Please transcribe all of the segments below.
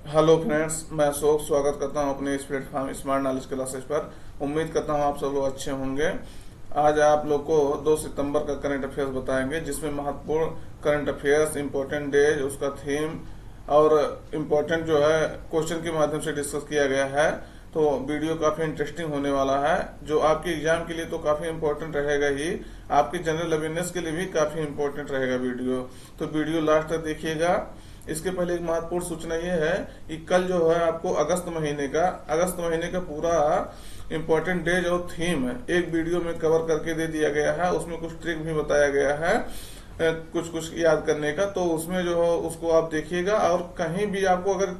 Hello friends, मैं अशोक स्वागत करता हूं अपने इस प्लेटफॉर्म स्मार्ट नॉलेज क्लासेस पर। उम्मीद करता हूं आप सब लोग अच्छे होंगे। आज आप लोग को 2 सितंबर का करंट अफेयर्स बताएंगे, जिसमें महत्वपूर्ण करंट अफेयर्स, इम्पोर्टेंट डेज, उसका थीम और इम्पोर्टेंट जो है क्वेश्चन के माध्यम से डिस्कस किया गया है। तो वीडियो काफ़ी इंटरेस्टिंग होने वाला है, जो आपके एग्जाम के लिए तो काफ़ी इंपॉर्टेंट रहेगा ही, आपकी जनरल अवेयरनेस के लिए भी काफ़ी इंपॉर्टेंट रहेगा वीडियो। तो वीडियो लास्ट तक देखिएगा। इसके पहले एक महत्वपूर्ण सूचना ये है कि कल जो है आपको अगस्त महीने का पूरा इम्पोर्टेंट डेज और थीम एक वीडियो में कवर करके दे दिया गया है। उसमें कुछ ट्रिक भी बताया गया है कुछ कुछ याद करने का। तो उसमें जो है उसको आप देखिएगा, और कहीं भी आपको अगर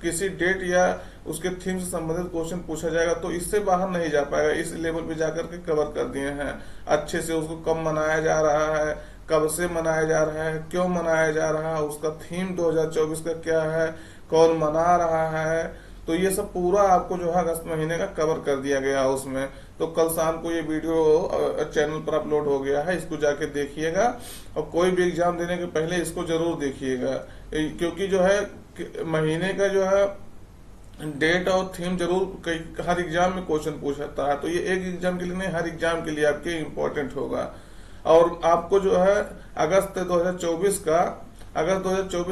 किसी डेट या उसके थीम से संबंधित क्वेश्चन पूछा जाएगा तो इससे बाहर नहीं जा पाएगा। इस लेवल पे जाकर के कवर कर दिए हैं अच्छे से। उसको कब मनाया जा रहा है, कब से मनाया जा रहा है, क्यों मनाया जा रहा है, उसका थीम 2024 का क्या है, कौन मना रहा है, तो ये सब पूरा आपको जो है अगस्त महीने का कवर कर दिया गया है उसमें। तो कल शाम को ये वीडियो चैनल पर अपलोड हो गया है, इसको जाके देखिएगा। और कोई भी एग्जाम देने के पहले इसको जरूर देखिएगा, क्योंकि जो है महीने का जो है डेट और थीम जरूर हर एग्जाम में क्वेश्चन पूछता है। तो ये एक एग्जाम के लिए नहीं, हर एग्जाम के लिए आपके इम्पोर्टेंट होगा। और आपको जो है अगस्त 2024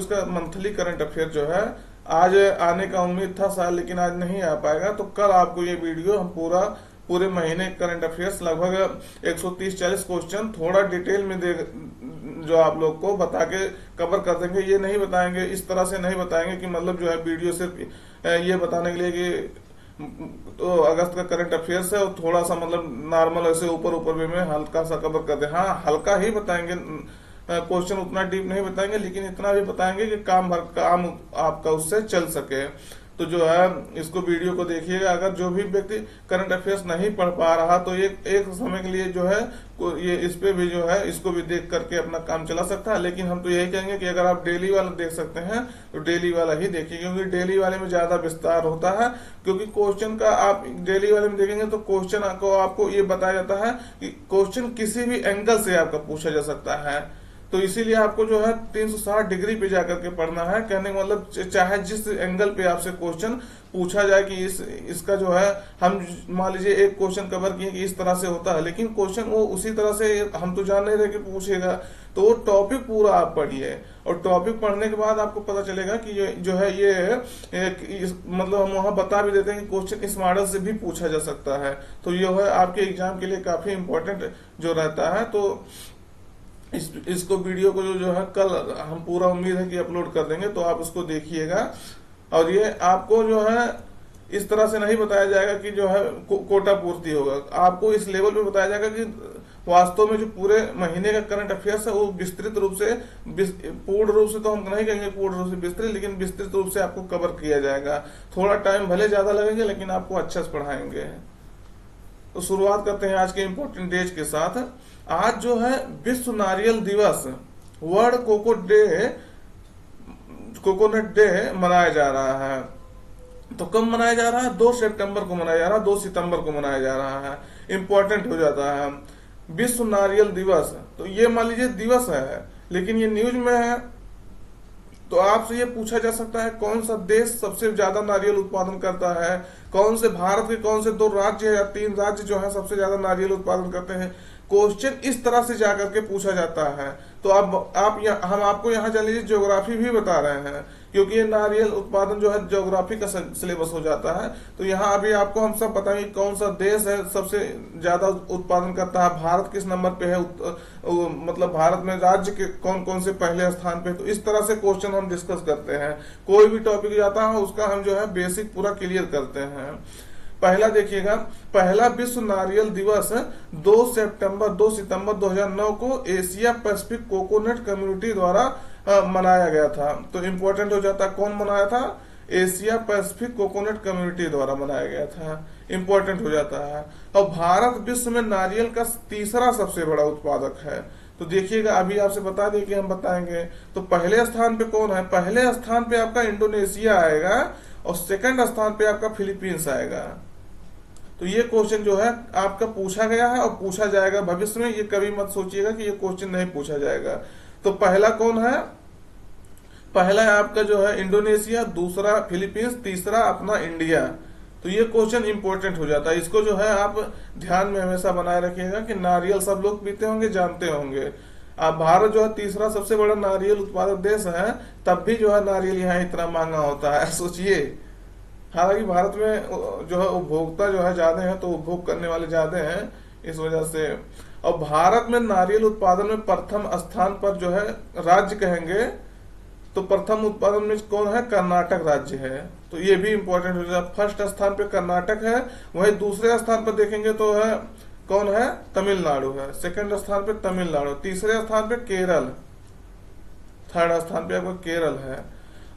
का मंथली करंट अफेयर जो है आज आने का उम्मीद था शायद, लेकिन आज नहीं आ पाएगा। तो कल आपको ये वीडियो हम पूरे महीने करंट अफेयर्स लगभग 130-40 क्वेश्चन थोड़ा डिटेल में दे, जो आप लोग को बता के कवर कर देंगे। ये नहीं बताएंगे, इस तरह से नहीं बताएंगे कि मतलब जो है वीडियो सिर्फ ये बताने के लिए कि तो अगस्त का करंट अफेयर्स है और थोड़ा सा मतलब नॉर्मल ऐसे ऊपर ऊपर वे में हल्का सा कवर कर दे। हाँ, हल्का ही बताएंगे, क्वेश्चन उतना डीप नहीं बताएंगे, लेकिन इतना भी बताएंगे कि काम आपका उससे चल सके। तो जो है इसको वीडियो को देखिएगा। अगर जो भी व्यक्ति करंट अफेयर्स नहीं पढ़ पा रहा तो एक समय के लिए जो है ये इस पे भी जो है इसको भी देख करके अपना काम चला सकता है। लेकिन हम तो यही कहेंगे कि अगर आप डेली वाला देख सकते हैं तो डेली वाला ही देखिए, क्योंकि डेली वाले में ज्यादा विस्तार होता है। क्योंकि क्वेश्चन का आप डेली वाले में देखेंगे तो क्वेश्चन को आपको ये बताया जाता है कि क्वेश्चन किसी भी एंगल से आपका पूछा जा सकता है। तो इसीलिए आपको जो है 360 डिग्री पे जाकर के पढ़ना है। कहने का मतलब चाहे जिस एंगल पे आपसे क्वेश्चन पूछा जाए कि इसका जो है, हम मान लीजिए एक क्वेश्चन कवर किए कि इस तरह से होता है, लेकिन क्वेश्चन वो उसी तरह से हम तो जान नहीं रहे कि पूछेगा। तो वो टॉपिक पूरा आप पढ़िए, और टॉपिक पढ़ने के बाद आपको पता चलेगा कि ये जो है मतलब हम वहां बता भी देते हैं कि क्वेश्चन इस मॉडल से भी पूछा जा सकता है। तो ये है आपके एग्जाम के लिए काफी इंपॉर्टेंट जो रहता है। तो इसको वीडियो को जो है कल हम पूरा उम्मीद है कि अपलोड कर देंगे, तो आप उसको देखिएगा। और ये आपको जो है इस तरह से नहीं बताया जाएगा कि जो है कोटा पूर्ति होगा। आपको इस लेवल पे बताया जाएगा कि वास्तव में जो पूरे महीने का करंट अफेयर्स है वो विस्तृत रूप से, पूर्ण रूप से तो हम नहीं कहेंगे पूर्ण रूप से विस्तृत, लेकिन विस्तृत रूप से आपको कवर किया जाएगा। थोड़ा टाइम भले ज्यादा लगेगा, लेकिन आपको अच्छे से पढ़ाएंगे। तो शुरुआत करते हैं आज के इम्पोर्टेंट डेज के साथ। आज जो है विश्व नारियल दिवस, वर्ल्ड कोकोनट डे मनाया जा रहा है। तो कब मनाया जा रहा है? 2 सितंबर को मनाया जा रहा है, 2 सितंबर को मनाया जा रहा है। इंपॉर्टेंट हो जाता है विश्व नारियल दिवस। तो ये मान लीजिए दिवस है, लेकिन ये न्यूज में है। तो आपसे ये पूछा जा सकता है कौन सा देश सबसे ज्यादा नारियल उत्पादन करता है, कौन से भारत के कौन से 2 राज्य या 3 राज्य जो है सबसे ज्यादा नारियल उत्पादन करते हैं। क्वेश्चन इस तरह से जाकर के पूछा जाता है। तो अब हम आपको यहाँ जान लीजिए ज्योग्राफी भी बता रहे हैं, क्योंकि ये नारियल उत्पादन जो है ज्योग्राफी का सिलेबस हो जाता है। तो यहाँ अभी आपको हम सब बताएंगे कौन सा देश है सबसे ज्यादा उत्पादन करता है, भारत किस नंबर पे है, मतलब भारत में राज्य के कौन कौन से पहले स्थान पे। तो इस तरह से क्वेश्चन हम डिस्कस करते हैं। कोई भी टॉपिक जाता है उसका हम जो है बेसिक पूरा क्लियर करते हैं। पहला देखिएगा, पहला विश्व नारियल दिवस 2 सितंबर 2009 को एशिया पैसिफिक कोकोनट कम्युनिटी द्वारा मनाया गया था। तो इंपॉर्टेंट हो जाता है कौन मनाया था? एशिया पैसिफिक कोकोनट कम्युनिटी द्वारा मनाया गया था। इंपॉर्टेंट हो जाता है। और भारत विश्व में नारियल का तीसरा सबसे बड़ा उत्पादक है। तो देखिएगा, अभी आपसे बता दें कि हम बताएंगे। तो पहले स्थान पे कौन है? पहले स्थान पे आपका इंडोनेशिया आएगा, और सेकंड स्थान पे आपका फिलीपींस आएगा। तो ये क्वेश्चन जो है आपका पूछा गया है और पूछा जाएगा भविष्य में। ये कभी मत सोचिएगा कि ये क्वेश्चन नहीं पूछा जाएगा। तो पहला कौन है? पहला है आपका जो है इंडोनेशिया, दूसरा फिलीपींस, तीसरा अपना इंडिया। तो ये क्वेश्चन इंपॉर्टेंट हो जाता है, इसको जो है आप ध्यान में हमेशा बनाए रखिएगा कि नारियल सब लोग पीते होंगे, जानते होंगे। अब भारत जो है तीसरा सबसे बड़ा नारियल उत्पादक देश है, तब भी जो है नारियल यहाँ इतना महंगा होता है, सोचिए। हालांकि भारत में जो है उपभोक्ता जो है ज्यादा है, तो उपभोग करने वाले ज्यादा हैं, इस वजह से। और भारत में नारियल उत्पादन में प्रथम स्थान पर जो है राज्य कहेंगे तो प्रथम उत्पादन में कौन है, कर्नाटक राज्य है। तो ये भी इंपॉर्टेंट हो जाएगा, फर्स्ट स्थान पे कर्नाटक है, वहीं दूसरे स्थान पर देखेंगे तो है कौन है, तमिलनाडु है। सेकंड स्थान पे तमिलनाडु, तीसरे स्थान पे केरल, थर्ड स्थान पे आपका केरल है।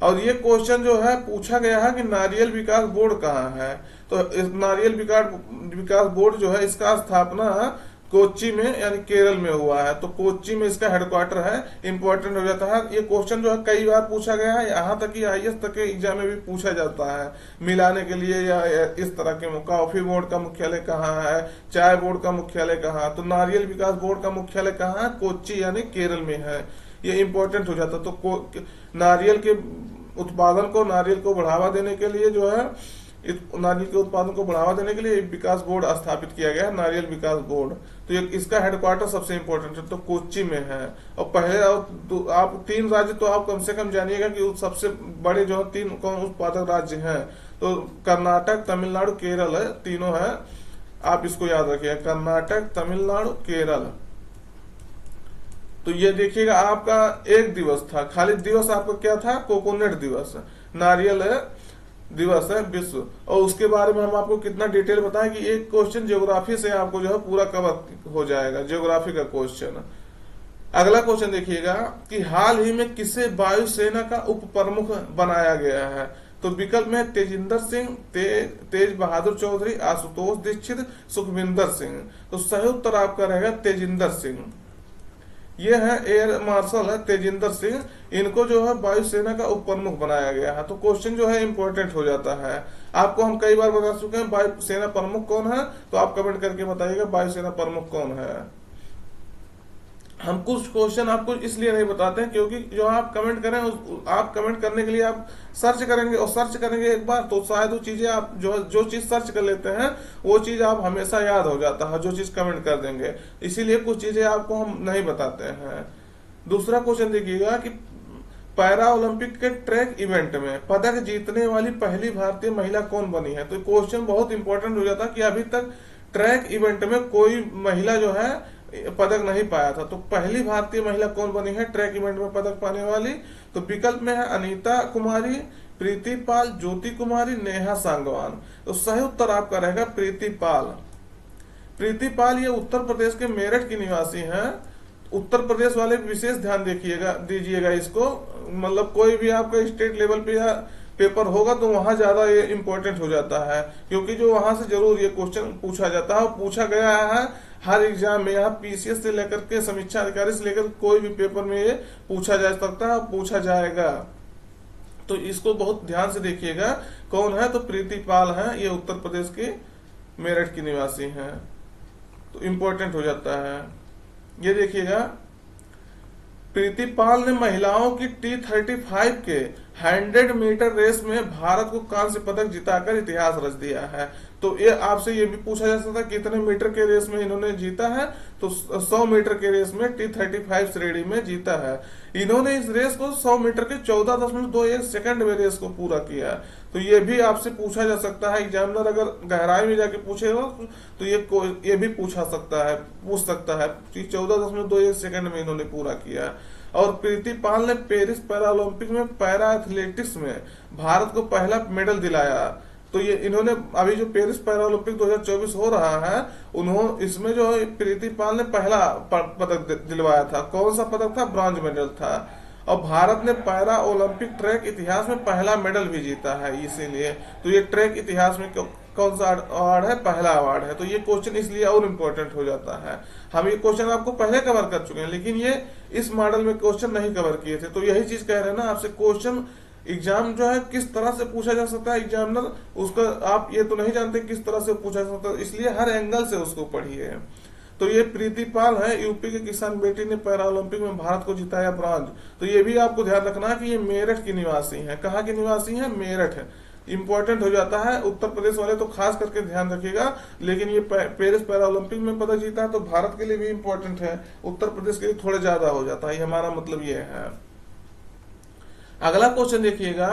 और ये क्वेश्चन जो है पूछा गया है कि नारियल विकास बोर्ड कहाँ है। तो इस नारियल विकास बोर्ड जो है इसका स्थापना कोच्चि में यानी केरल में हुआ है। तो कोच्चि में इसका हेडक्वार्टर है, इंपॉर्टेंट हो जाता है। ये क्वेश्चन जो है कई बार पूछा गया है, यहाँ तक कि आईएएस तक के एग्जाम में भी पूछा जाता है मिलाने के लिए, या इस तरह के। कॉफी बोर्ड का मुख्यालय कहाँ है, चाय बोर्ड का मुख्यालय कहाँ है, तो नारियल विकास बोर्ड का मुख्यालय कहाँ है, कोच्चि यानी केरल में है। ये इंपॉर्टेंट हो जाता है। तो नारियल के उत्पादन को, नारियल को बढ़ावा देने के लिए जो है, नारियल के उत्पादन को बढ़ावा देने के लिए विकास बोर्ड स्थापित किया गया है, नारियल विकास बोर्ड। तो ये इसका हेडक्वार्टर सबसे इंपॉर्टेंट है, तो कोच्चि में है। और पहले आप 3 राज्य तो आप कम से कम जानिएगा कि सबसे बड़े जो है 3 कौन उत्पादक राज्य हैं। तो कर्नाटक, तमिलनाडु, केरल है, तीनों है, आप इसको याद रखिएगा, कर्नाटक, तमिलनाडु, केरल। तो ये देखिएगा आपका एक दिवस था, खाली दिवस आपका क्या था, कोकोनट दिवस, नारियल दिवस है विश्व। और उसके बारे में हम आपको कितना डिटेल बताएं कि एक क्वेश्चन ज्योग्राफी से आपको जो है पूरा कवर हो जाएगा, ज्योग्राफी का क्वेश्चन। अगला क्वेश्चन देखिएगा कि हाल ही में किसे वायुसेना का उप प्रमुख बनाया गया है। तो विकल्प में तेजिंदर सिंह, तेज बहादुर चौधरी, आशुतोष दीक्षित, सुखविंदर सिंह। तो सही उत्तर आपका रहेगा तेजिंदर सिंह। ये है एयर मार्शल है तेजिंदर सिंह, इनको जो है वायुसेना का उप प्रमुख बनाया गया है। तो क्वेश्चन जो है इंपॉर्टेंट हो जाता है। आपको हम कई बार बता चुके हैं वायुसेना प्रमुख कौन है, तो आप कमेंट करके बताइएगा वायुसेना प्रमुख कौन है। हम कुछ क्वेश्चन आपको इसलिए नहीं बताते हैं क्योंकि जो आप कमेंट करें, आप कमेंट करने के लिए आप सर्च करेंगे, और सर्च करेंगे एक बार तो शायद वो चीजें आप जो चीज सर्च कर लेते हैं वो चीज आप हमेशा याद हो जाता है, जो चीज कमेंट कर देंगे। इसीलिए कुछ चीजें आपको हम नहीं बताते हैं। दूसरा क्वेश्चन देखिएगा कि पैरा ओलंपिक के ट्रैक इवेंट में पदक जीतने वाली पहली भारतीय महिला कौन बनी है। तो क्वेश्चन बहुत इंपॉर्टेंट हो जाता है कि अभी तक ट्रैक इवेंट में कोई महिला जो है पदक नहीं पाया था। तो पहली भारतीय महिला कौन बनी है ट्रैक इवेंट में पदक पाने वाली। तो विकल्प में है अनीता कुमारी, प्रीति पाल, ज्योति कुमारी, नेहा सांगवान। तो सही उत्तर आपका रहेगा प्रीति पाल। प्रीति पाल ये उत्तर प्रदेश के मेरठ की निवासी हैं। उत्तर प्रदेश वाले विशेष ध्यान दीजिएगा इसको, मतलब कोई भी आपका स्टेट लेवल पे या पेपर होगा तो वहां ज्यादा ये इंपॉर्टेंट हो जाता है, क्योंकि जो वहां से जरूर ये क्वेश्चन पूछा जाता है, पूछा गया है हर एग्जाम में। यहाँ पीसीएस से लेकर के समीक्षा अधिकारी से लेकर कोई भी पेपर में ये पूछा जा सकता है, पूछा जाएगा। तो इसको बहुत ध्यान से देखिएगा कौन है। तो प्रीति पाल है, ये उत्तर प्रदेश के मेरठ की निवासी हैं। तो इंपॉर्टेंट हो जाता है। ये देखिएगा प्रीति पाल ने महिलाओं की T35 के 100 मीटर रेस में भारत को कांस्य पदक जिताकर इतिहास रच दिया है। तो ये आपसे ये भी पूछा जा सकता है कितने मीटर के रेस में इन्होंने जीता है। तो 100 मीटर के रेस में T35 श्रेणी में जीता है। इन्होंने इस रेस को 100 मीटर के 14.21 सेकंड में रेस को पूरा किया। तो ये भी आपसे पूछा जा सकता है, एग्जामिनर अगर गहराई में जाके पूछेगा तो ये भी पूछ सकता है कि 14.21 सेकंड में इन्होंने पूरा किया। और प्रीति पाल ने पेरिस पैरा ओलंपिक में पैरा एथलेटिक्स में भारत को पहला मेडल दिलाया। तो ये इन्होंने अभी जो पेरिस पैरा ओलंपिक 2024 हो रहा है, उन्होंने इसमें जो है प्रीति पाल ने पहला पदक दिलवाया था। कौन सा पदक था, ब्रॉन्ज मेडल था। और भारत ने पैरा ओलंपिक ट्रैक इतिहास में पहला मेडल भी जीता है, इसीलिए। तो ये ट्रैक इतिहास में कौन सा अवार्ड है, पहला अवार्ड है। तो ये क्वेश्चन इसलिए और इम्पोर्टेंट हो जाता है। हम ये क्वेश्चन आपको पहले कवर कर चुके हैं, लेकिन ये इस मॉडल में क्वेश्चन नहीं कवर किए थे। तो यही चीज कह रहे हैं ना आपसे, क्वेश्चन एग्जाम जो है किस तरह से पूछा जा सकता है, एग्जामिनर उसका आप ये तो नहीं जानते किस तरह से पूछा जा सकता है, इसलिए हर एंगल से उसको पढ़िए। तो ये प्रीति पाल है, यूपी के किसान बेटी ने पैरालंपिक में भारत को जिताया ब्रॉन्ज। तो ये भी आपको ध्यान रखना है कि ये मेरठ की निवासी है। कहाँ की निवासी है? मेरठ है। इंपॉर्टेंट हो जाता है। उत्तर प्रदेश वाले तो खास करके ध्यान रखिएगा, लेकिन ये पेरिस पैरालंपिक में पदक जीता है तो भारत के लिए भी इंपॉर्टेंट है, उत्तर प्रदेश के लिए थोड़ा ज्यादा हो जाता है, ये हमारा मतलब ये है। अगला क्वेश्चन देखिएगा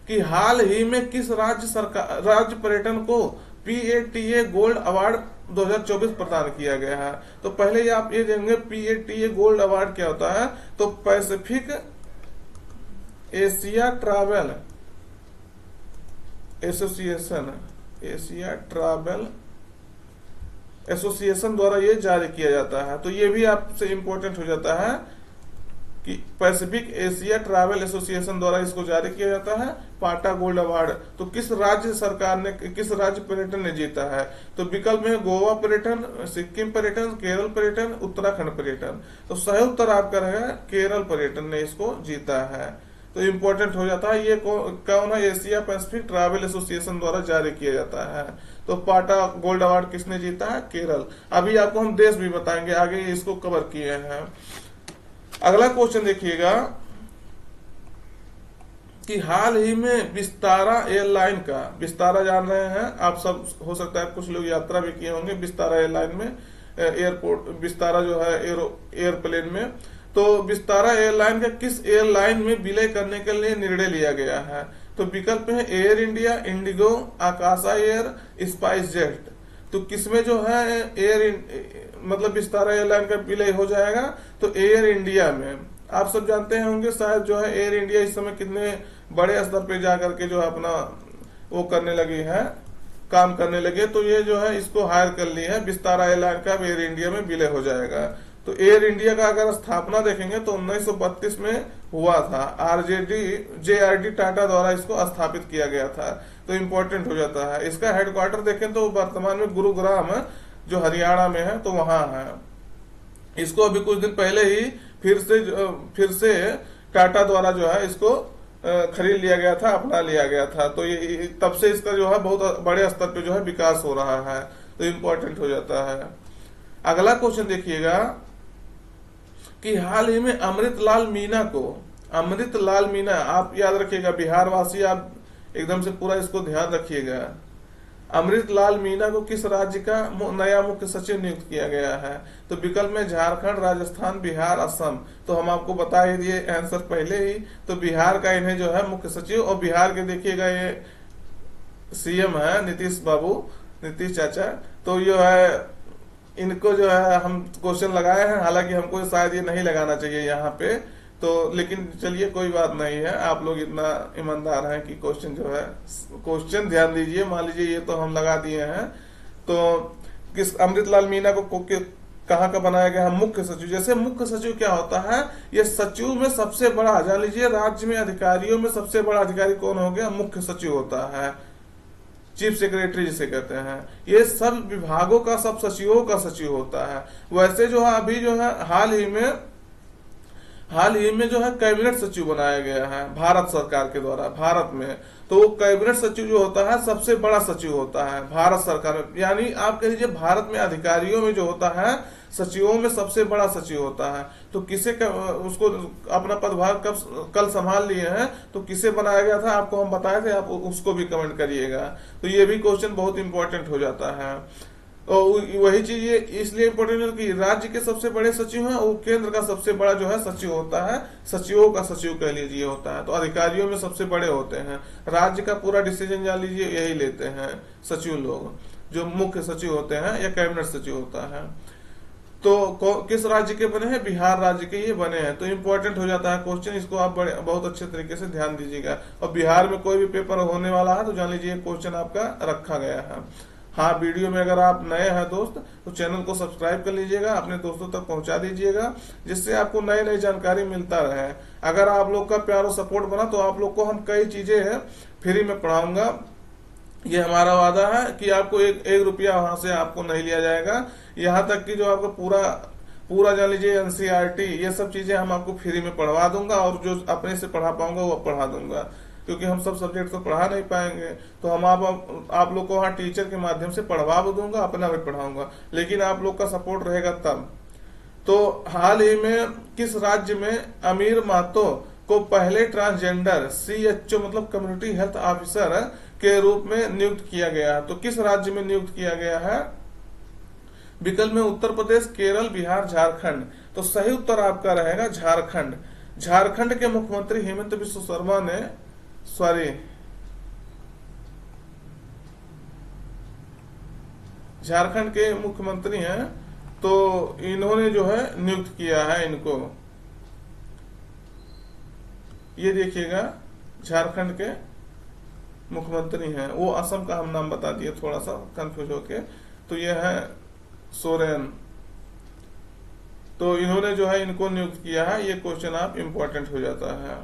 कि हाल ही में किस राज्य पर्यटन को PATA गोल्ड अवार्ड 2024 प्रदान किया गया है? तो पहले ये आप ये जानेंगे PATA गोल्ड अवार्ड क्या होता है। तो पैसिफिक एशिया ट्रैवल एसोसिएशन द्वारा ये जारी किया जाता है। तो ये भी आपसे इंपॉर्टेंट हो जाता है कि पैसिफिक एशिया ट्रैवल एसोसिएशन द्वारा इसको जारी किया जाता है पाटा गोल्ड अवार्ड। तो किस राज्य सरकार ने, किस राज्य पर्यटन ने जीता है? तो विकल्प में गोवा पर्यटन, सिक्किम पर्यटन, केरल पर्यटन, उत्तराखंड पर्यटन। तो सही उत्तर आपका रहेगा केरल पर्यटन ने इसको जीता है। तो इंपॉर्टेंट हो जाता है। ये कौन है? एशिया पैसिफिक ट्रैवल एसोसिएशन द्वारा जारी किया जाता है। तो पाटा गोल्ड अवार्ड किसने जीता है? केरल। अभी आपको हम देश भी बताएंगे, आगे इसको कवर किए हैं। अगला क्वेश्चन देखिएगा कि हाल ही में विस्तारा एयरलाइन का, विस्तारा जान रहे हैं आप सब, हो सकता है कुछ लोग यात्रा भी किए होंगे विस्तारा एयरलाइन में, एयरपोर्ट विस्तारा जो है एयरप्लेन में। तो विस्तारा एयरलाइन का किस एयरलाइन में विलय करने के लिए निर्णय लिया गया है? तो विकल्प है Air India, IndiGo, Akasa Air, SpiceJet. तो किसमें जो है मतलब विस्तारा एयरलाइन का विलय हो जाएगा? तो एयर इंडिया में। आप सब जानते होंगे शायद जो है एयर इंडिया इस समय कितने बड़े स्तर पे जाकर के जो है अपना वो करने लगी है, काम करने लगे। तो ये जो है इसको हायर कर ली है, विस्तारा एयरलाइन का एयर इंडिया में विलय हो जाएगा। तो एयर इंडिया का अगर स्थापना देखेंगे तो 1932 में हुआ था, JRD टाटा द्वारा इसको स्थापित किया गया था। तो इम्पोर्टेंट हो जाता है। इसका हेडक्वार्टर देखें तो वर्तमान में गुरुग्राम जो हरियाणा में है तो वहां है। इसको अभी कुछ दिन पहले ही फिर से टाटा द्वारा जो है इसको खरीद लिया गया था, अपना लिया गया था। तो ये तब से इसका जो है बहुत बड़े स्तर पे जो है विकास हो रहा है। तो इम्पोर्टेंट हो जाता है। अगला क्वेश्चन देखिएगा कि हाल ही में अमृतलाल मीना, आप याद रखिएगा, बिहार वासी आप एकदम से पूरा इसको ध्यान रखिएगा। अमृतलाल मीना को किस राज्य का नया मुख्य सचिव नियुक्त किया गया है? तो विकल्प में झारखंड, राजस्थान, बिहार, असम। तो हम आपको बता ही दिए आंसर पहले ही। तो बिहार का इन्हें जो है मुख्य सचिव, और बिहार के देखिएगा ये CM है नीतीश चाचा। तो ये है इनको जो है हम क्वेश्चन लगाए हैं, हालांकि हमको शायद ये नहीं लगाना चाहिए यहाँ पे, तो लेकिन चलिए कोई बात नहीं है। आप लोग इतना ईमानदार हैं कि क्वेश्चन जो है, क्वेश्चन ध्यान दीजिए। मान लीजिए ये तो हम लगा दिए हैं। तो किस अमृतलाल मीना को कहाँ का बनाया गया है? मुख्य सचिव। जैसे मुख्य सचिव क्या होता है? ये सचिव में सबसे बड़ा, जान लीजिए राज्य में अधिकारियों में सबसे बड़ा अधिकारी कौन हो गया? मुख्य सचिव होता है, चीफ सेक्रेटरी जिसे कहते हैं। ये सब विभागों का, सब सचिवों का सचिव होता है। वैसे जो है अभी जो है हाल ही में जो है कैबिनेट सचिव बनाया गया है भारत सरकार के द्वारा, भारत में। तो कैबिनेट सचिव जो होता है सबसे बड़ा सचिव होता है भारत सरकार में। यानी आप कह लीजिए भारत में अधिकारियों में जो होता है, सचिवों में सबसे बड़ा सचिव होता है। तो किसे उसको अपना पदभार कल संभाल लिए हैं, तो किसे बनाया गया था आपको हम बताए थे, आप उसको भी कमेंट करिएगा। तो ये भी क्वेश्चन बहुत इंपॉर्टेंट हो जाता है। और वही चीज ये इसलिए इम्पोर्टेंट है कि राज्य के सबसे बड़े सचिव हैं, वो केंद्र का सबसे बड़ा जो है सचिव होता है, सचिवों का सचिव कह लीजिए होता है। तो अधिकारियों में सबसे बड़े होते हैं, राज्य का पूरा डिसीजन जान लीजिए यही लेते हैं सचिव लोग, जो मुख्य सचिव होते हैं या कैबिनेट सचिव होता है। तो किस राज्य के बने हैं? बिहार राज्य के ये बने हैं। तो इम्पोर्टेंट हो जाता है क्वेश्चन, इसको आप बहुत अच्छे तरीके से ध्यान दीजिएगा। और बिहार में कोई भी पेपर होने वाला है तो जान लीजिए क्वेश्चन आपका रखा गया है। हाँ, वीडियो में अगर आप नए हैं दोस्त तो चैनल को सब्सक्राइब कर लीजिएगा, अपने दोस्तों तक पहुंचा दीजिएगा, जिससे आपको नई नई जानकारी मिलता रहे। अगर आप लोग का प्यार और सपोर्ट बना तो आप लोग को हम कई चीजें फ्री में पढ़ाऊंगा। ये हमारा वादा है कि आपको एक रुपया वहां से आपको नहीं लिया जाएगा। यहाँ तक कि जो आपका पूरा जान लीजिए NCERT, ये सब चीजें हम आपको फ्री में पढ़वा दूंगा, और जो अपने से पढ़ा पाऊंगा वो पढ़ा दूंगा। क्योंकि हम सब सब्जेक्ट तो पढ़ा नहीं पाएंगे। तो हम आप लोग को वहाँ टीचर के माध्यम से पढ़वा भी दूंगा, अपना भी पढ़ाऊंगा, लेकिन आप लोग का सपोर्ट रहेगा तब। तो हाल ही में किस राज्य में अमीर महतो को पहले ट्रांसजेंडर CHO मतलब कम्युनिटी हेल्थ ऑफिसर के रूप में नियुक्त किया गया? तो किस राज्य में नियुक्त किया गया है? विकल्प में उत्तर प्रदेश, केरल, बिहार, झारखंड। तो सही उत्तर आपका रहेगा झारखंड। झारखंड के मुख्यमंत्री हेमंत बिस्व शर्मा ने झारखंड के मुख्यमंत्री हैं, तो इन्होंने जो है नियुक्त किया है इनको। ये देखिएगा झारखंड के मुख्यमंत्री हैं, वो असम का हम नाम बता दिए थोड़ा सा कंफ्यूज होके। तो ये है सोरेन, तो इन्होंने जो है इनको नियुक्त किया है। ये क्वेश्चन आप इंपॉर्टेंट हो जाता है।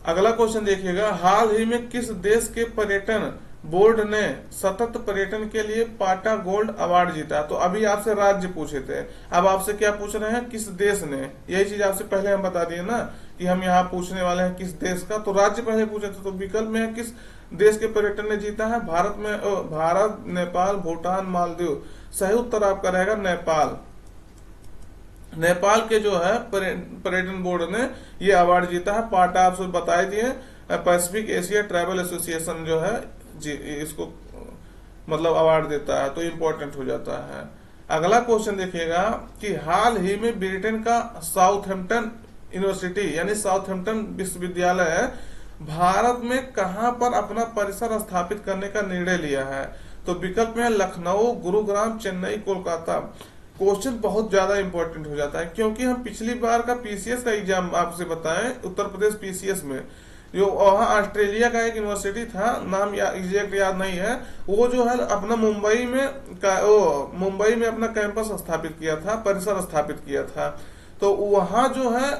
अगला क्वेश्चन देखिएगा, हाल ही में किस देश के पर्यटन बोर्ड ने सतत पर्यटन के लिए पाटा गोल्ड अवार्ड जीता? तो अभी आपसे राज्य पूछे थे, अब आपसे क्या पूछ रहे हैं, किस देश ने? यही चीज आपसे पहले हम बता दिए ना कि हम यहाँ पूछने वाले हैं किस देश का। तो राज्य पहले पूछे थे, तो विकल्प में है किस देश के पर्यटन ने जीता है? भारत, नेपाल, भूटान, मालदीव। सही उत्तर आपका रहेगा नेपाल। नेपाल के जो है पर्यटन बोर्ड ने ये अवार्ड जीता है। पाटा आपसे बताए दिए, पैसिफिक एशिया ट्रैवल एसोसिएशन जो है जी इसको मतलब अवार्ड देता है, तो इम्पोर्टेंट हो जाता है। अगला क्वेश्चन देखिएगा कि हाल ही में ब्रिटेन का साउथहैम्पटन यूनिवर्सिटी यानी साउथहैम्पटन विश्वविद्यालय भारत में कहां पर अपना परिसर स्थापित करने का निर्णय लिया है? तो विकल्प में है लखनऊ, गुरुग्राम, चेन्नई, कोलकाता। क्वेश्चन बहुत ज्यादा इंपॉर्टेंट हो जाता है, क्योंकि हम पिछली बार का PCS का एग्जाम आपसे बताएं, उत्तर प्रदेश PCS में जो वहाँ ऑस्ट्रेलिया का एक यूनिवर्सिटी था, नाम एग्जैक्ट याद नहीं है, वो जो है अपना मुंबई में अपना कैंपस स्थापित किया था, परिसर स्थापित किया था। तो वहाँ जो है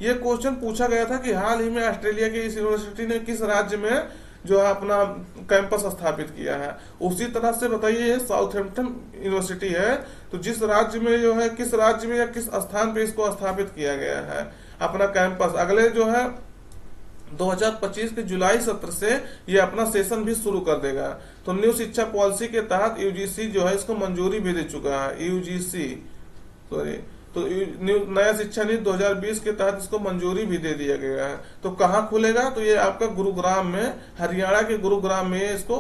ये क्वेश्चन पूछा गया था कि हाल ही में ऑस्ट्रेलिया की इस यूनिवर्सिटी ने किस राज्य में जो है अपना कैंपस स्थापित किया है। उसी तरह से बताइए साउथहैम्पटन यूनिवर्सिटी है, तो जिस राज्य में जो है किस राज्य में या किस स्थान पे इसको स्थापित किया गया है अपना कैंपस। अगले जो है 2025 के जुलाई सत्र से ये अपना सेशन भी शुरू कर देगा। तो न्यू शिक्षा पॉलिसी के तहत UGC जो है इसको मंजूरी भी दे चुका है। तो नया शिक्षा नीति 2020 के तहत इसको मंजूरी भी दे दिया गया है। तो कहाँ खुलेगा? तो ये आपका गुरुग्राम में, हरियाणा के गुरुग्राम में इसको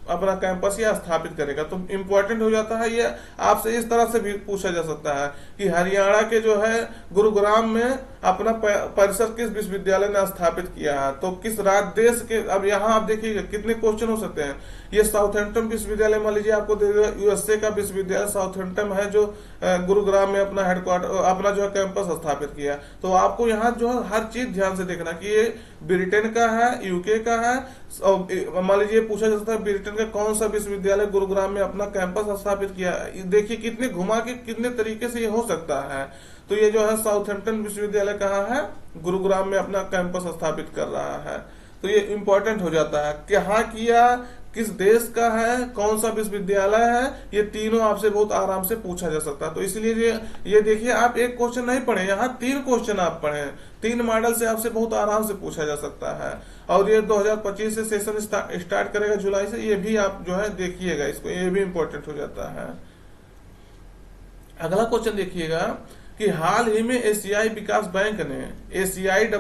अपना कैंपस या स्थापित करेगा। तो इंपॉर्टेंट हो जाता है ये। आपसे इस तरह से भी पूछा जा सकता है कि हरियाणा के जो है गुरुग्राम में अपना परिसर किस विश्वविद्यालय ने स्थापित किया है, तो किस राज्य देश के। अब यहाँ आप देखिएगा कितने क्वेश्चन हो सकते हैं। ये साउथहैम्पटन विश्वविद्यालय मान लीजिए आपको USA का विश्वविद्यालय साउथहैम्पटन है जो गुरुग्राम में अपना हेडक्वार्टर अपना जो है कैंपस स्थापित किया। तो आपको यहाँ जो है हर चीज ध्यान से देखना कि ये ब्रिटेन का है, UK का है। मान लीजिए पूछा जा सकता है ब्रिटेन का कौन सा विश्वविद्यालय गुरुग्राम में अपना कैंपस स्थापित किया। देखिए कितने घुमा के कितने तरीके से ये हो सकता है। तो ये जो है साउथहैम्पटन विश्वविद्यालय कहाँ है? गुरुग्राम में अपना कैंपस स्थापित कर रहा है। तो ये इंपॉर्टेंट हो जाता है, कहाँ किया, किस देश का है, कौन सा विश्वविद्यालय है, ये तीनों आपसे बहुत आराम से पूछा जा सकता है। तो इसलिए ये देखिए आप एक क्वेश्चन नहीं पढ़े, यहाँ 3 क्वेश्चन आप पढ़े, 3 मॉडल से आपसे बहुत आराम से पूछा जा सकता है। और ये 2025 से सेशन स्टार्ट करेगा जुलाई से, ये भी आप जो है देखिएगा इसको, ये भी इंपॉर्टेंट हो जाता है। अगला क्वेश्चन देखिएगा कि हाल ही में एशियाई विकास बैंक ने, एशियन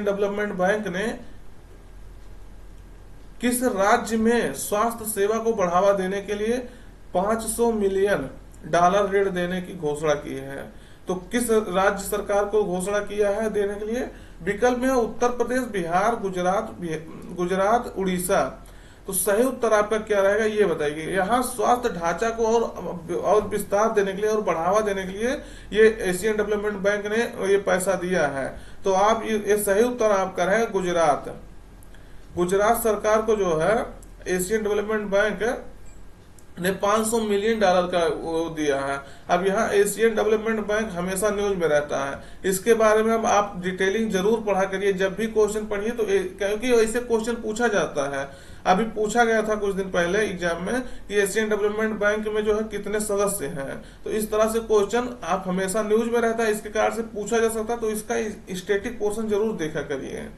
डेवलपमेंट बैंक ने किस राज्य में स्वास्थ्य सेवा को बढ़ावा देने के लिए $500 मिलियन ऋण देने की घोषणा की है? तो किस राज्य सरकार को घोषणा किया है देने के लिए? विकल्प में उत्तर प्रदेश, बिहार, गुजरात, उड़ीसा। तो सही उत्तर आपका क्या रहेगा ये बताइए। यहाँ स्वास्थ्य ढांचा को और विस्तार देने के लिए और बढ़ावा देने के लिए ये एशियन डेवलपमेंट बैंक ने ये पैसा दिया है। तो आप ये सही उत्तर आपका रहेगा गुजरात सरकार को जो है एशियन डेवलपमेंट बैंक ने $500 मिलियन का वो दिया है। अब यहाँ एशियन डेवलपमेंट बैंक हमेशा न्यूज में रहता है, इसके बारे में अब आप डिटेलिंग जरूर पढ़ा करिए जब भी क्वेश्चन पढ़िए, तो क्योंकि ऐसे क्वेश्चन पूछा जाता है। अभी पूछा गया था कुछ दिन पहले एग्जाम में कि एशियन डेवलपमेंट बैंक में जो है कितने सदस्य हैं, तो इस तरह से क्वेश्चन आप हमेशा न्यूज में रहता है, इसके कारण से पूछा जा सकता है, तो इसका स्टेटिक पोर्शन जरूर देखा करिए।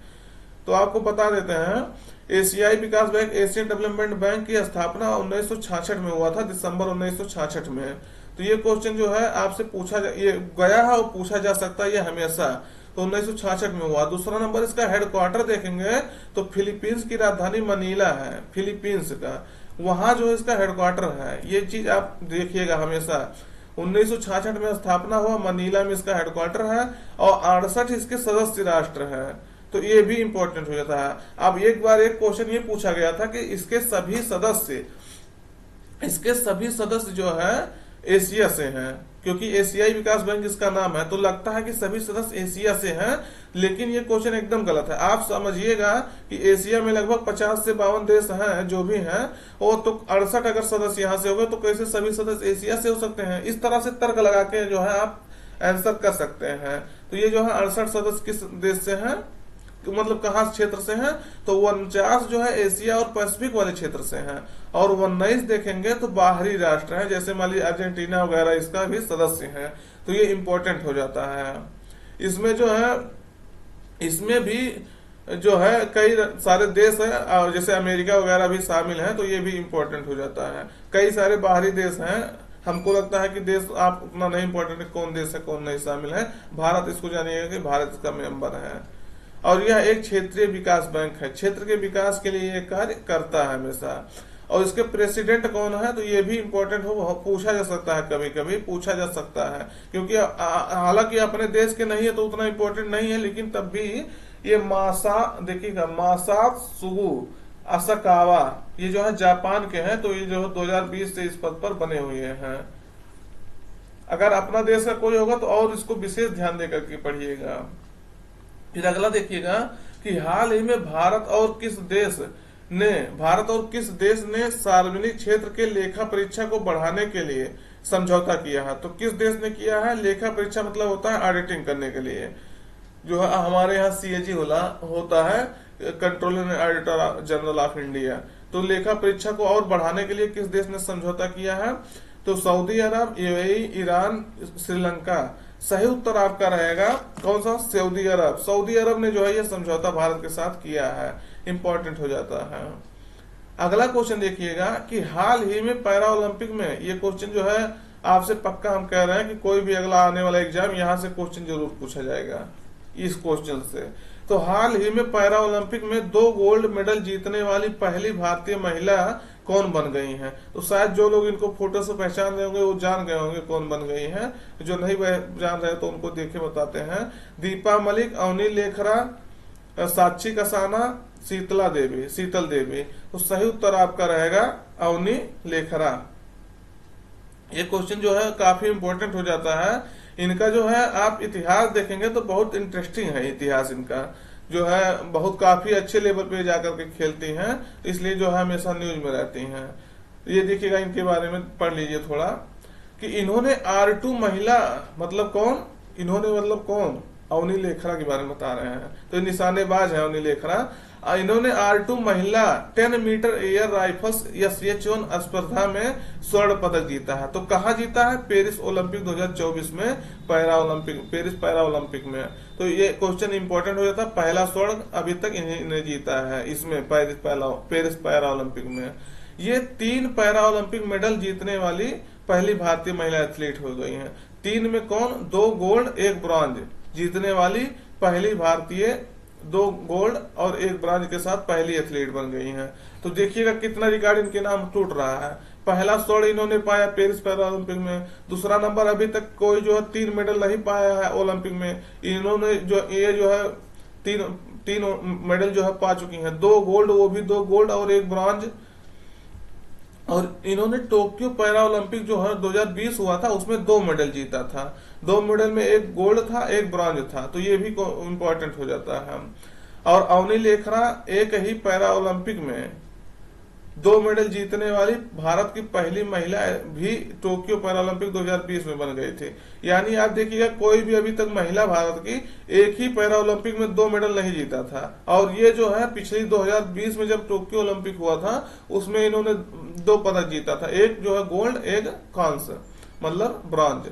तो आपको बता देते हैं, एशियाई विकास बैंक एशियन डेवलपमेंट बैंक की स्थापना 1966 में हुआ था, दिसंबर 1966 में। तो ये क्वेश्चन जो है आपसे पूछा ये गया है और पूछा जा सकता है ये हमेशा, तो 1966 में हुआ। दूसरा नंबर इसका हेडक्वार्टर देखेंगे तो फिलीपींस की राजधानी मनीला है, फिलीपींस का, वहां जो इसका हेडक्वार्टर है, ये चीज आप देखिएगा हमेशा। 1966 में स्थापना हुआ, मनीला में इसका हेडक्वार्टर है, और 68 इसके सदस्य राष्ट्र है, तो ये भी इंपॉर्टेंट हो जाता है। अब एक बार एक क्वेश्चन ये पूछा गया था कि इसके सभी सदस्य जो है एशिया से हैं, क्योंकि एशियाई विकास बैंक इसका नाम है, तो लगता है कि सभी सदस्य एशिया से हैं, लेकिन ये क्वेश्चन एकदम गलत है। आप समझिएगा कि एशिया में लगभग 50 से 52 देश हैं जो भी हैं, और तो 68 अगर सदस्य यहाँ से हो गए तो कैसे सभी सदस्य एशिया से हो सकते हैं। इस तरह से तर्क लगा के जो है आप आंसर कर सकते हैं। तो ये जो है 68 सदस्य किस देश से हैं, मतलब कहाँ क्षेत्र से हैं, तो 49 जो है एशिया और पैसिफिक वाले क्षेत्र से हैं, और 19 देखेंगे तो बाहरी राष्ट्र हैं, जैसे मान लीजिए अर्जेंटीना वगैरह इसका भी सदस्य हैं। तो ये इंपॉर्टेंट हो जाता है। इसमें जो है, इसमें भी जो है कई सारे देश है, और जैसे अमेरिका वगैरह भी शामिल है, तो ये भी इंपॉर्टेंट हो जाता है। कई सारे बाहरी देश हैं, हमको लगता है कि देश आप उतना नहीं इंपॉर्टेंट है कौन देश है कौन नहीं शामिल है। भारत, इसको जानिएगा कि भारत इसका मेंबर है, और यह एक क्षेत्रीय विकास बैंक है, क्षेत्र के विकास के लिए ये कार्य करता है हमेशा। और इसके प्रेसिडेंट कौन है, तो ये भी इंपॉर्टेंट हो, पूछा जा सकता है, कभी कभी पूछा जा सकता है, क्योंकि हालांकि अपने देश के नहीं है तो उतना इंपॉर्टेंट नहीं है, लेकिन तब भी ये देखिएगा मासात्सुगु असाकावा, ये जो है जापान के हैं, तो ये जो है 2020 से इस पद पर बने हुए हैं। अगर अपना देश का कोई होगा तो और इसको विशेष ध्यान देकर के पढ़िएगा। फिर अगला देखिएगा कि हाल ही में भारत और किस देश ने सार्वजनिक क्षेत्र के लेखा परीक्षा को बढ़ाने के लिए समझौता किया है। तो किस देश ने किया है? लेखा परीक्षा मतलब होता है ऑडिटिंग करने के लिए, जो है हमारे यहाँ CAG होता है, controller and auditor general of India. तो लेखा परीक्षा को और बढ़ाने के लिए किस देश ने समझौता किया है? तो सऊदी अरब, UAE, ईरान, श्रीलंका। सही उत्तर आपका रहेगा कौन सा? सऊदी अरब। सऊदी अरब ने जो है यह समझौता भारत के साथ किया है, इंपॉर्टेंट हो जाता है। अगला क्वेश्चन देखिएगा कि हाल ही में पैरा ओलंपिक में, ये क्वेश्चन जो है आपसे पक्का हम कह रहे हैं कि कोई भी अगला आने वाला एग्जाम यहां से क्वेश्चन जरूर पूछा जाएगा इस क्वेश्चन से। तो हाल ही में पैरा ओलंपिक में 2 गोल्ड मेडल जीतने वाली पहली भारतीय महिला कौन बन गई हैं? तो शायद जो लोग इनको फोटो से पहचान रहे होंगे वो जान गए होंगे कौन बन गई हैं, जो नहीं जान रहे तो उनको देखे बताते हैं। दीपा मलिक, अवनी लेखरा, साक्षी कसाना, शीतल देवी। तो सही उत्तर आपका रहेगा अवनी लेखरा। ये क्वेश्चन जो है काफी इंपॉर्टेंट हो जाता है। इनका जो है आप इतिहास देखेंगे तो बहुत इंटरेस्टिंग है इतिहास, इनका जो है बहुत काफी अच्छे लेवल पे जाकर के खेलती हैं, इसलिए जो है हमेशा न्यूज में रहती हैं। ये देखिएगा, इनके बारे में पढ़ लीजिए थोड़ा कि इन्होंने R2 महिला मतलब कौन, इन्होंने मतलब कौन, अवनी लेखरा के बारे में बता रहे हैं। तो निशानेबाज है अवनी लेखरा। इन्होंने R2 महिला 10 मीटर एयर राइफल्स या SH1 स्पर्धा में स्वर्ण पदक जीता है। तो कहाँ जीता है? पेरिस ओलंपिक 2024 में, पेरिस पैरा ओलंपिक में। तो ये क्वेश्चन इंपॉर्टेंट हो जाता है। पहला स्वर्ण अभी तक इन्हें जीता है इसमें, पेरिस पैरा ओलंपिक में। ये 3 पैरा ओलंपिक मेडल जीतने वाली पहली भारतीय महिला एथलीट हो गई हैं। 3 में कौन? 2 गोल्ड 1 ब्रॉन्ज जीतने वाली पहली भारतीय, 2 गोल्ड और 1 ब्रॉन्ज के साथ पहली एथलीट बन गई हैं। तो देखिएगा कितना रिकॉर्ड इनके नाम टूट रहा है। पहला स्वर्ण इन्होंने पाया पेरिस पैरा ओलंपिक में। दूसरा नंबर अभी तक कोई जो है 3 मेडल नहीं पाया है ओलंपिक में, इन्होंने जो है 3 मेडल जो है पा चुकी हैं। 2 गोल्ड, वो भी 2 गोल्ड और 1 ब्रॉन्ज। और इन्होंने टोक्यो पैरा ओलंपिक जो है 2020 हुआ था उसमें 2 मेडल जीता था। 2 मेडल में 1 गोल्ड था 1 ब्रॉन्ज था, तो ये भी इम्पोर्टेंट हो जाता है। और अवनी लेखरा एक ही पैरा ओलंपिक में 2 मेडल जीतने वाली भारत की पहली महिला भी टोक्यो पैरालंपिक 2020 में बन गई थी। यानी आप देखिएगा, कोई भी अभी तक महिला भारत की एक ही पैरालंपिक में 2 मेडल नहीं जीता था। और ये जो है पिछली 2020 में जब टोक्यो ओलंपिक हुआ था उसमें इन्होंने 2 पदक जीता था, एक जो है गोल्ड, एक कांस्य, मतलब ब्रॉन्ज।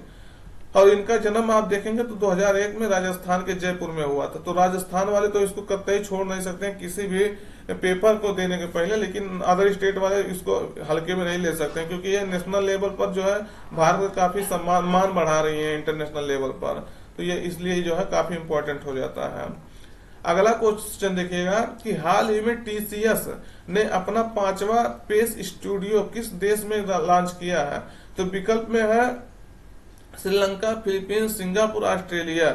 और इनका जन्म आप देखेंगे तो 2001 में राजस्थान के जयपुर में हुआ था। तो राजस्थान वाले तो इसको कतई छोड़ नहीं सकते हैं किसी भी पेपर को देने के पहले, लेकिन अदर स्टेट वाले इसको हल्के में नहीं ले सकते हैं, क्योंकि ये नेशनल लेवल पर जो है भारत का काफी सम्मान बढ़ा रही है इंटरनेशनल लेवल पर। तो ये इसलिए जो है काफी इंपॉर्टेंट हो जाता है। अगला क्वेश्चन देखिएगा कि हाल ही में टीसीएस ने अपना 5वां पेस स्टूडियो किस देश में लॉन्च किया है? तो विकल्प में है श्रीलंका, फिलीपींस, सिंगापुर, ऑस्ट्रेलिया।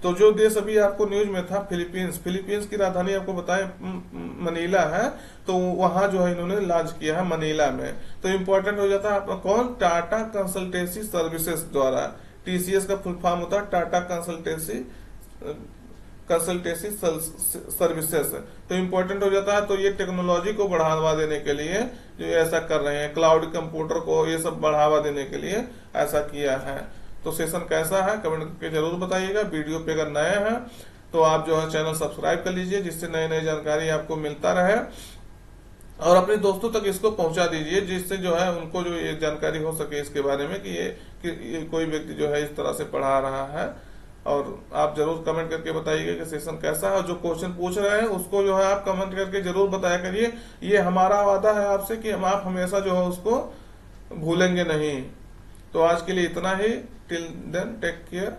तो जो देश अभी आपको न्यूज में था फिलीपींस की राजधानी आपको बताएं मनीला है, तो वहां जो है इन्होंने लॉन्च किया है मनीला में। तो इंपॉर्टेंट हो जाता है आपका कौन? टाटा कंसल्टेंसी सर्विसेज द्वारा। टीसीएस का फुल फॉर्म होता है टाटा कंसल्टेंसी सर्विसेज। तो इंपॉर्टेंट हो जाता है। तो ये टेक्नोलॉजी को बढ़ावा देने के लिए जो ऐसा कर रहे हैं, क्लाउड कंप्यूटर को ये सब बढ़ावा देने के लिए ऐसा किया है। तो सेशन कैसा है कमेंट करके जरूर बताइएगा। वीडियो पे अगर नए हैं तो आप जो है चैनल सब्सक्राइब कर लीजिए, जिससे नई नई जानकारी आपको मिलता रहे, और अपने दोस्तों तक इसको पहुंचा दीजिए, जिससे जो है उनको जो ये जानकारी हो सके इसके बारे में कि ये कोई व्यक्ति जो है इस तरह से पढ़ा रहा है। और आप जरूर कमेंट करके बताइएगा कि सेशन कैसा है, और जो क्वेश्चन पूछ रहे हैं उसको जो है आप कमेंट करके जरूर बताया करिए। ये हमारा वादा है आपसे कि हम आप हमेशा जो है उसको भूलेंगे नहीं। तो आज के लिए इतना ही। Till then take care.